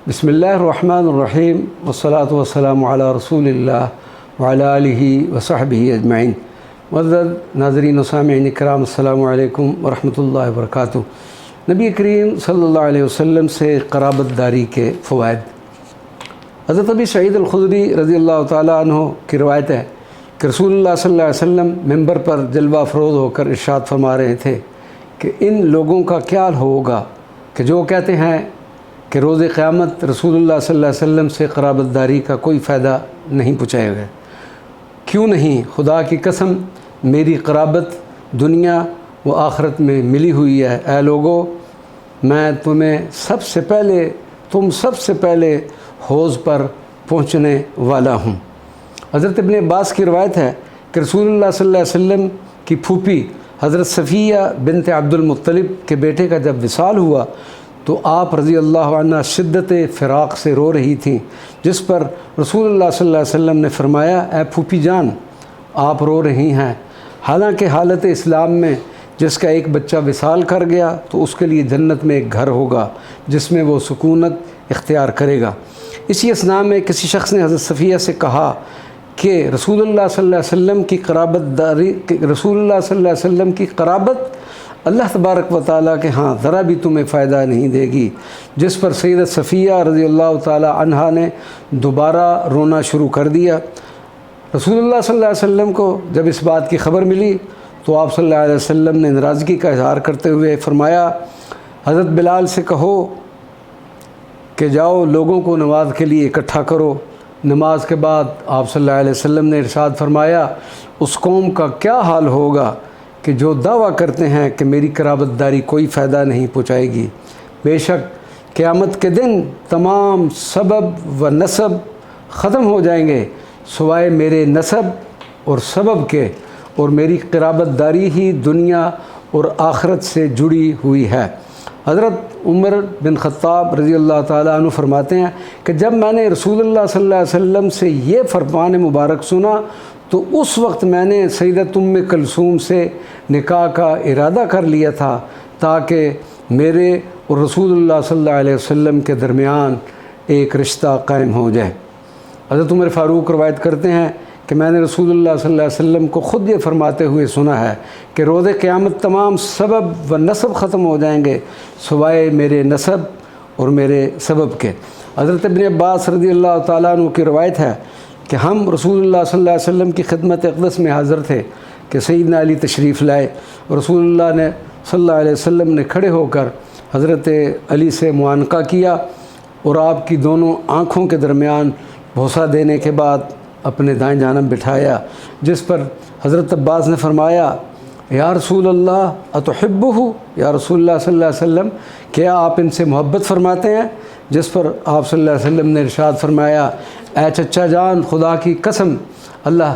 بسم اللہ الرحمن الرحیم والصلاة والسلام علی رسول اللہ وعلی آلہ وصحبہ اجمعین۔ معزز ناظرین و سامعین کرام، السلام علیکم ورحمۃ اللہ وبرکاتہ۔ نبی کریم صلی اللہ علیہ وسلم سے قرابت داری کے فوائد۔ حضرت ابی سعید الخدری رضی اللہ تعالیٰ عنہ کی روایت ہے کہ رسول اللہ صلی اللہ علیہ وسلم ممبر پر جلوہ افروز ہو کر ارشاد فرما رہے تھے کہ ان لوگوں کا کیا ہوگا کہ جو کہتے ہیں کہ روز قیامت رسول اللہ صلی اللہ علیہ وسلم سے قرابت داری کا کوئی فائدہ نہیں پہنچائے گا۔ کیوں نہیں؟ خدا کی قسم، میری قرابت دنیا و آخرت میں ملی ہوئی ہے۔ اے لوگو، میں تم سب سے پہلے حوض پر پہنچنے والا ہوں۔ حضرت ابن عباس کی روایت ہے کہ رسول اللہ صلی اللہ علیہ وسلم کی پھوپھی حضرت صفیہ بنت عبد المطلب کے بیٹے کا جب وصال ہوا تو آپ رضی اللہ عنہ شدت فراق سے رو رہی تھیں، جس پر رسول اللہ صلی اللہ علیہ وسلم نے فرمایا، اے پھوپھی جان، آپ رو رہی ہیں، حالانکہ حالت اسلام میں جس کا ایک بچہ وصال کر گیا تو اس کے لیے جنت میں ایک گھر ہوگا جس میں وہ سکونت اختیار کرے گا۔ اسی اثناء میں کسی شخص نے حضرت صفیہ سے کہا کہ رسول اللہ صلی اللہ علیہ وسلم کی قرابت اللہ تبارک و تعالیٰ کے ہاں ذرا بھی تمہیں فائدہ نہیں دے گی، جس پر سیدت صفیہ رضی اللہ تعالیٰ عنہا نے دوبارہ رونا شروع کر دیا۔ رسول اللہ صلی اللہ علیہ وسلم کو جب اس بات کی خبر ملی تو آپ صلی اللہ علیہ وسلم نے ناراضگی کا اظہار کرتے ہوئے فرمایا، حضرت بلال سے کہو کہ جاؤ لوگوں کو نماز کے لیے اکٹھا کرو۔ نماز کے بعد آپ صلی اللہ علیہ وسلم نے ارشاد فرمایا، اس قوم کا کیا حال ہوگا کہ جو دعویٰ کرتے ہیں کہ میری قرابت داری کوئی فائدہ نہیں پہنچائے گی۔ بے شک قیامت کے دن تمام سبب و نسب ختم ہو جائیں گے سوائے میرے نسب اور سبب کے، اور میری قرابت داری ہی دنیا اور آخرت سے جڑی ہوئی ہے۔ حضرت عمر بن خطاب رضی اللہ تعالیٰ عنہ فرماتے ہیں کہ جب میں نے رسول اللہ صلی اللہ علیہ وسلم سے یہ فرمان مبارک سنا تو اس وقت میں نے سیدت ام کلثوم سے نکاح کا ارادہ کر لیا تھا تاکہ میرے اور رسول اللہ صلی اللہ علیہ وسلم کے درمیان ایک رشتہ قائم ہو جائے۔ حضرت عمر فاروق روایت کرتے ہیں کہ میں نے رسول اللہ صلی اللہ علیہ وسلم کو خود یہ فرماتے ہوئے سنا ہے کہ روز قیامت تمام سبب و نسب ختم ہو جائیں گے سوائے میرے نسب اور میرے سبب کے۔ حضرت ابن عباس رضی اللہ تعالیٰ عنہ کی روایت ہے کہ ہم رسول اللہ صلی اللہ علیہ وسلم کی خدمت اقدس میں حاضر تھے کہ سیدنا علی تشریف لائے، اور رسول اللہ نے صلی اللہ علیہ وسلم نے کھڑے ہو کر حضرت علی سے معانقہ کیا اور آپ کی دونوں آنکھوں کے درمیان بوسہ دینے کے بعد اپنے دائیں جانب بٹھایا، جس پر حضرت عباس نے فرمایا، یا رسول اللہ اتحبہ، یا رسول اللہ صلی اللہ علیہ وسلم، کیا آپ ان سے محبت فرماتے ہیں؟ جس پر آپ صلی اللہ علیہ وسلم نے ارشاد فرمایا، اے چچا جان، خدا کی قسم، اللہ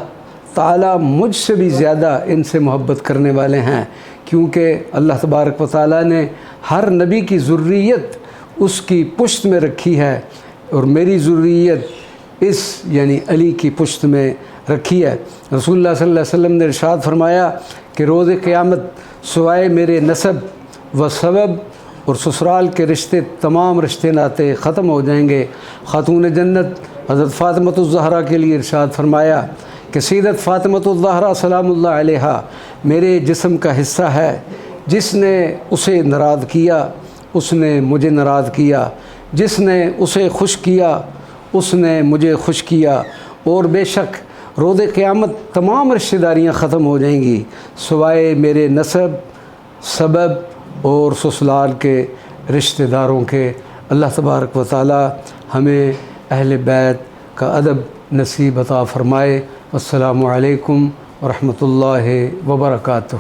تعالیٰ مجھ سے بھی زیادہ ان سے محبت کرنے والے ہیں، کیونکہ اللہ تبارک و تعالیٰ نے ہر نبی کی ذریت اس کی پشت میں رکھی ہے، اور میری ذریت یعنی علی کی پشت میں رکھی ہے۔ رسول اللہ صلی اللہ علیہ وسلم نے ارشاد فرمایا کہ روز قیامت سوائے میرے نسب و سبب اور سسرال کے رشتے تمام رشتے ناتے ختم ہو جائیں گے۔ خاتون جنت حضرت فاطمۃ الزہرا کے لیے ارشاد فرمایا کہ سیدت فاطمۃ الزہرا سلام اللہ علیہا میرے جسم کا حصہ ہے، جس نے اسے ناراض کیا اس نے مجھے ناراض کیا، جس نے اسے خوش کیا اس نے مجھے خوش کیا، اور بے شک روز قیامت تمام رشتہ داریاں ختم ہو جائیں گی سوائے میرے نسب، سبب اور سسرال کے رشتہ داروں کے۔ اللہ تبارک و تعالی ہمیں اہل بیت کا ادب نصیب عطا فرمائے۔ السلام علیکم ورحمۃ اللہ وبرکاتہ۔